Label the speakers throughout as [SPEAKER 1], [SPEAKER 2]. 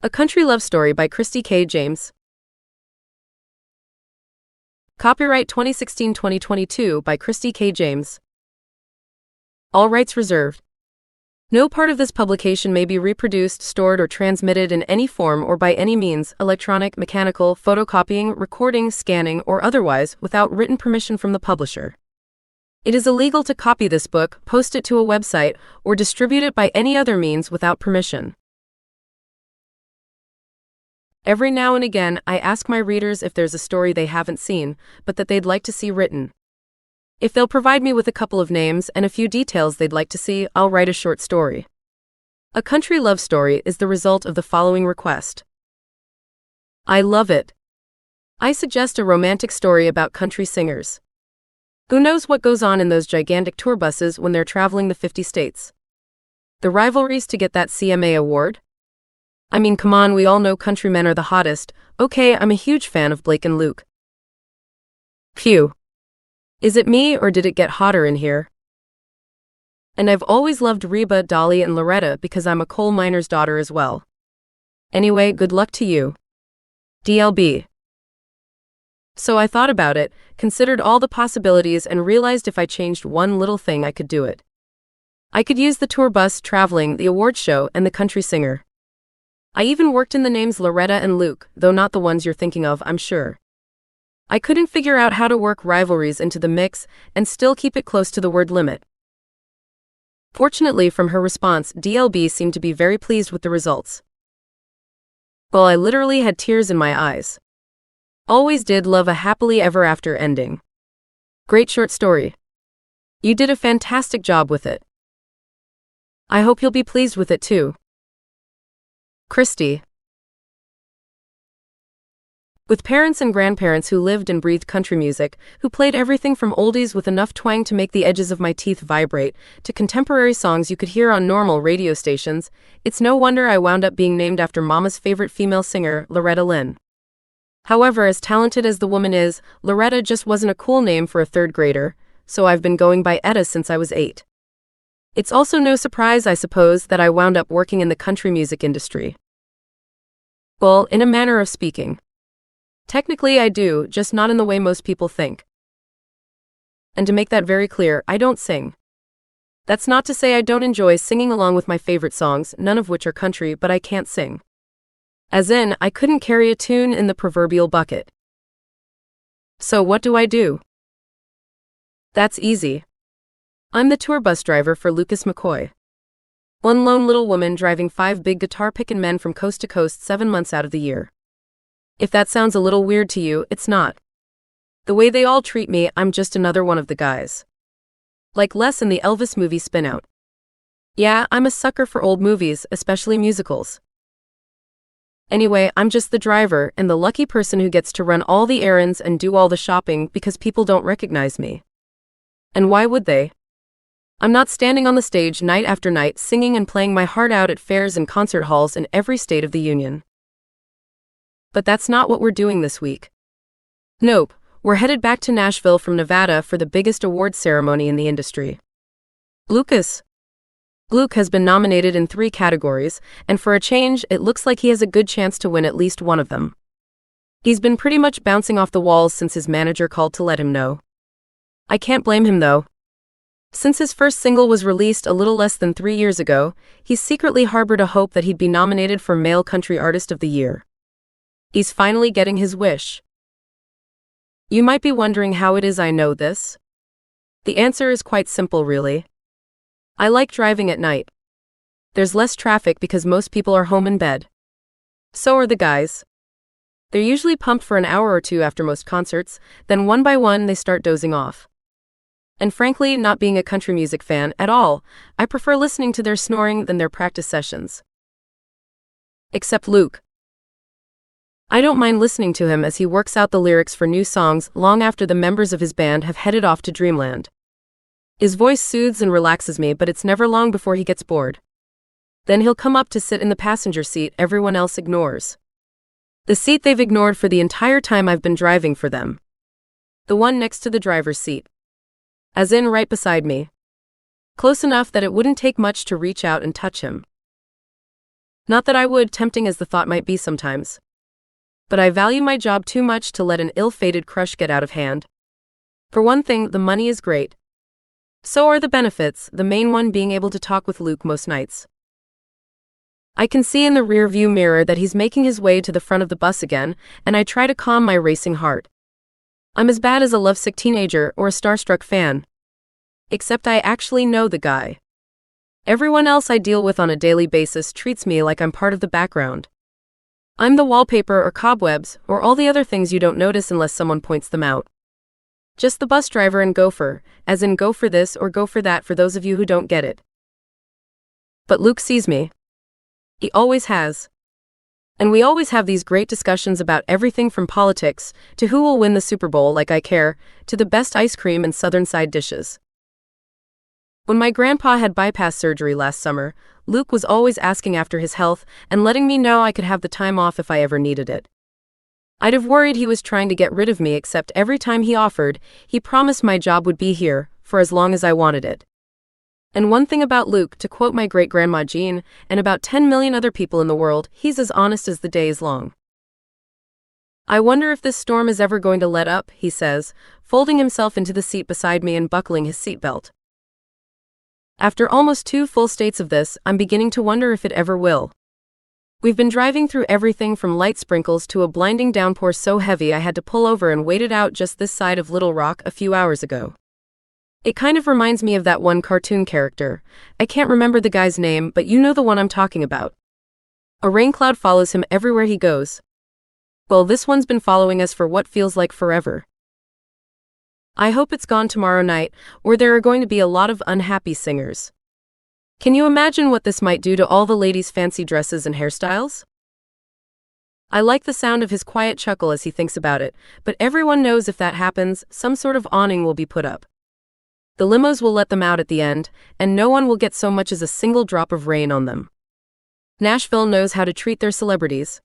[SPEAKER 1] A Country Love Story by Kristy K. James. Copyright 2016-2022 by Kristy K. James. All rights reserved. No part of this publication may be reproduced, stored, or transmitted in any form or by any means, electronic, mechanical, photocopying, recording, scanning, or otherwise, without written permission from the publisher. It is illegal to copy this book, post it to a website, or distribute it by any other means without permission. Every now and again, I ask my readers if there's a story they haven't seen, but that they'd like to see written. If they'll provide me with a couple of names and a few details they'd like to see, I'll write a short story. A Country Love Story is the result of the following request. I love it. I suggest a romantic story about country singers. Who knows what goes on in those gigantic tour buses when they're traveling the 50 states? The rivalries to get that CMA award? I mean, come on, we all know countrymen are the hottest. Okay, I'm a huge fan of Blake and Luke. Phew. Is it me, or did it get hotter in here? And I've always loved Reba, Dolly, and Loretta because I'm a coal miner's daughter as well. Anyway, good luck to you. DLB. So I thought about it, considered all the possibilities, and realized if I changed one little thing, I could do it. I could use the tour bus, traveling, the award show, and the country singer. I even worked in the names Loretta and Luke, though not the ones you're thinking of, I'm sure. I couldn't figure out how to work rivalries into the mix and still keep it close to the word limit. Fortunately, from her response, DLB seemed to be very pleased with the results. Well, I literally had tears in my eyes. Always did love a happily ever after ending. Great short story. You did a fantastic job with it. I hope you'll be pleased with it too. Kristy. With parents and grandparents who lived and breathed country music, who played everything from oldies with enough twang to make the edges of my teeth vibrate, to contemporary songs you could hear on normal radio stations, it's no wonder I wound up being named after Mama's favorite female singer, Loretta Lynn. However, as talented as the woman is, Loretta just wasn't a cool name for a third grader, so I've been going by Etta since I was 8. It's also no surprise, I suppose, that I wound up working in the country music industry. Well, in a manner of speaking. Technically I do, just not in the way most people think. And to make that very clear, I don't sing. That's not to say I don't enjoy singing along with my favorite songs, none of which are country, but I can't sing. As in, I couldn't carry a tune in the proverbial bucket. So what do I do? That's easy. I'm the tour bus driver for Lucas McCoy. One lone little woman driving 5 big guitar-picking men from coast to coast 7 months out of the year. If that sounds a little weird to you, it's not. The way they all treat me, I'm just another one of the guys. Like Les in the Elvis movie Spin Out. Yeah, I'm a sucker for old movies, especially musicals. Anyway, I'm just the driver and the lucky person who gets to run all the errands and do all the shopping because people don't recognize me. And why would they? I'm not standing on the stage night after night singing and playing my heart out at fairs and concert halls in every state of the union. But that's not what we're doing this week. Nope, we're headed back to Nashville from Nevada for the biggest award ceremony in the industry. Luke has been nominated in 3 categories, and for a change, it looks like he has a good chance to win at least one of them. He's been pretty much bouncing off the walls since his manager called to let him know. I can't blame him though. Since his first single was released a little less than 3 years ago, he's secretly harbored a hope that he'd be nominated for Male Country Artist of the Year. He's finally getting his wish. You might be wondering how it is I know this. The answer is quite simple, really. I like driving at night. There's less traffic because most people are home in bed. So are the guys. They're usually pumped for an hour or two after most concerts, then one by one they start dozing off. And frankly, not being a country music fan at all, I prefer listening to their snoring than their practice sessions. Except Luke. I don't mind listening to him as he works out the lyrics for new songs long after the members of his band have headed off to dreamland. His voice soothes and relaxes me, but it's never long before he gets bored. Then he'll come up to sit in the passenger seat everyone else ignores. The seat they've ignored for the entire time I've been driving for them. The one next to the driver's seat. As in right beside me. Close enough that it wouldn't take much to reach out and touch him. Not that I would, tempting as the thought might be sometimes. But I value my job too much to let an ill-fated crush get out of hand. For one thing, the money is great. So are the benefits, the main one being able to talk with Luke most nights. I can see in the rear-view mirror that he's making his way to the front of the bus again, and I try to calm my racing heart. I'm as bad as a lovesick teenager or a starstruck fan. Except I actually know the guy. Everyone else I deal with on a daily basis treats me like I'm part of the background. I'm the wallpaper or cobwebs, or all the other things you don't notice unless someone points them out. Just the bus driver and gopher, as in go for this or go for that for those of you who don't get it. But Luke sees me. He always has. And we always have these great discussions about everything from politics, to who will win the Super Bowl like I care, to the best ice cream and southern side dishes. When my grandpa had bypass surgery last summer, Luke was always asking after his health and letting me know I could have the time off if I ever needed it. I'd have worried he was trying to get rid of me, except every time he offered, he promised my job would be here, for as long as I wanted it. And one thing about Luke, to quote my great-grandma Jean, and about 10 million other people in the world, he's as honest as the day is long. I wonder if this storm is ever going to let up, he says, folding himself into the seat beside me and buckling his seatbelt. After almost 2 full states of this, I'm beginning to wonder if it ever will. We've been driving through everything from light sprinkles to a blinding downpour so heavy I had to pull over and wait it out just this side of Little Rock a few hours ago. It kind of reminds me of that one cartoon character. I can't remember the guy's name, but you know the one I'm talking about. A rain cloud follows him everywhere he goes. Well, this one's been following us for what feels like forever. I hope it's gone tomorrow night, or there are going to be a lot of unhappy singers. Can you imagine what this might do to all the ladies' fancy dresses and hairstyles? I like the sound of his quiet chuckle as he thinks about it, but everyone knows if that happens, some sort of awning will be put up. The limos will let them out at the end, and no one will get so much as a single drop of rain on them. Nashville knows how to treat their celebrities.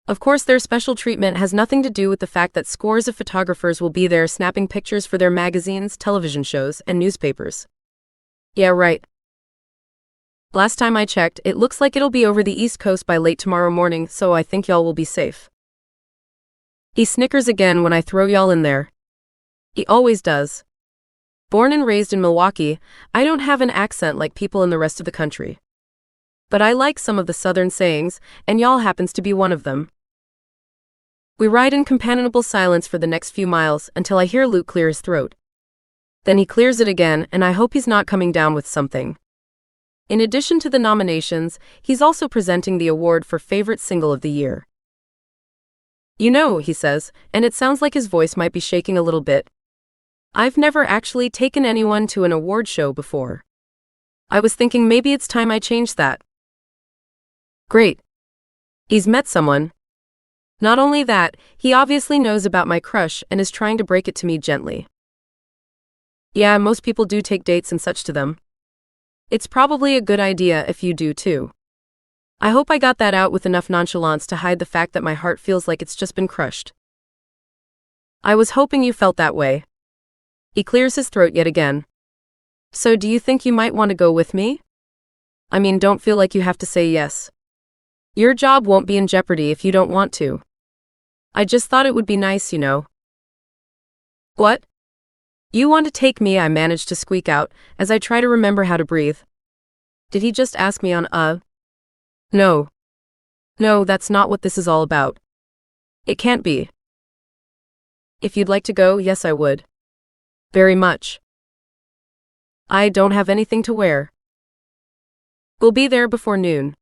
[SPEAKER 1] Of course, their special treatment has nothing to do with the fact that scores of photographers will be there snapping pictures for their magazines, television shows, and newspapers. Yeah, right. Last time I checked, it looks like it'll be over the East Coast by late tomorrow morning, so I think y'all will be safe. He snickers again when I throw y'all in there. He always does. Born and raised in Milwaukee, I don't have an accent like people in the rest of the country. But I like some of the southern sayings, and y'all happens to be one of them. We ride in companionable silence for the next few miles until I hear Luke clear his throat. Then he clears it again, and I hope he's not coming down with something. In addition to the nominations, he's also presenting the award for Favorite Single of the Year. You know, he says, and it sounds like his voice might be shaking a little bit. I've never actually taken anyone to an award show before. I was thinking maybe it's time I changed that. Great. He's met someone. Not only that, he obviously knows about my crush and is trying to break it to me gently. Yeah, most people do take dates and such to them. It's probably a good idea if you do too. I hope I got that out with enough nonchalance to hide the fact that my heart feels like it's just been crushed. I was hoping you felt that way. He clears his throat yet again. So do you think you might want to go with me? I mean, don't feel like you have to say yes. Your job won't be in jeopardy if you don't want to. I just thought it would be nice, you know. What? You want to take me? I managed to squeak out, as I try to remember how to breathe. Did he just ask me on No. No, that's not what this is all about. It can't be. If you'd like to go, yes I would. Very much. I don't have anything to wear. We'll be there before noon.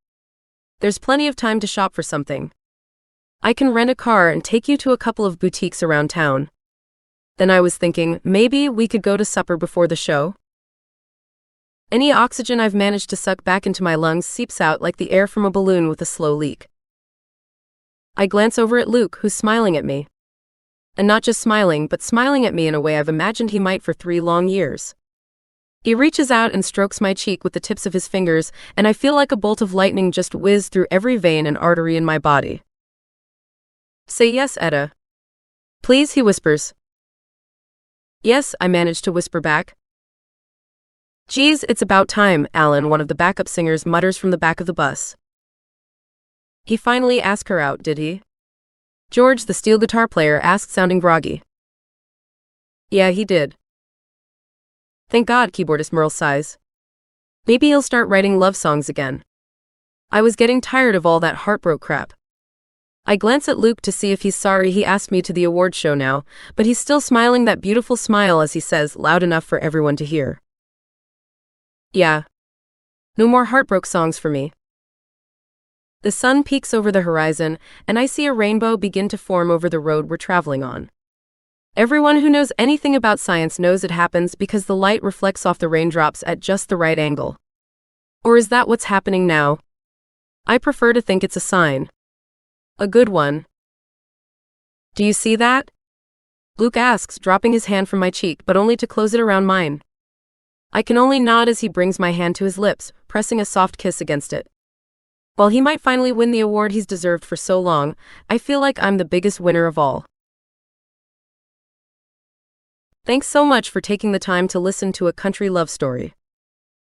[SPEAKER 1] There's plenty of time to shop for something. I can rent a car and take you to a couple of boutiques around town. Then I was thinking, maybe we could go to supper before the show? Any oxygen I've managed to suck back into my lungs seeps out like the air from a balloon with a slow leak. I glance over at Luke, who's smiling at me. And not just smiling, but smiling at me in a way I've imagined he might for 3 long years. He reaches out and strokes my cheek with the tips of his fingers, and I feel like a bolt of lightning just whiz through every vein and artery in my body. Say yes, Etta. Please, he whispers. Yes, I manage to whisper back. Geez, it's about time, Alan, one of the backup singers mutters from the back of the bus. He finally asked her out, did he? George, the steel guitar player, asked, sounding groggy. Yeah, he did. Thank God, keyboardist Merle sighs. Maybe he'll start writing love songs again. I was getting tired of all that heartbroken crap. I glance at Luke to see if he's sorry he asked me to the award show now, but he's still smiling that beautiful smile as he says, loud enough for everyone to hear. Yeah. No more heartbroken songs for me. The sun peaks over the horizon, and I see a rainbow begin to form over the road we're traveling on. Everyone who knows anything about science knows it happens because the light reflects off the raindrops at just the right angle. Or is that what's happening now? I prefer to think it's a sign. A good one. Do you see that? Luke asks, dropping his hand from my cheek, but only to close it around mine. I can only nod as he brings my hand to his lips, pressing a soft kiss against it. While he might finally win the award he's deserved for so long, I feel like I'm the biggest winner of all. Thanks so much for taking the time to listen to a country love story.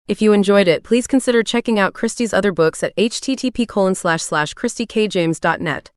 [SPEAKER 1] If you enjoyed it, please consider checking out Kristy's other books at http://kristikjames.net.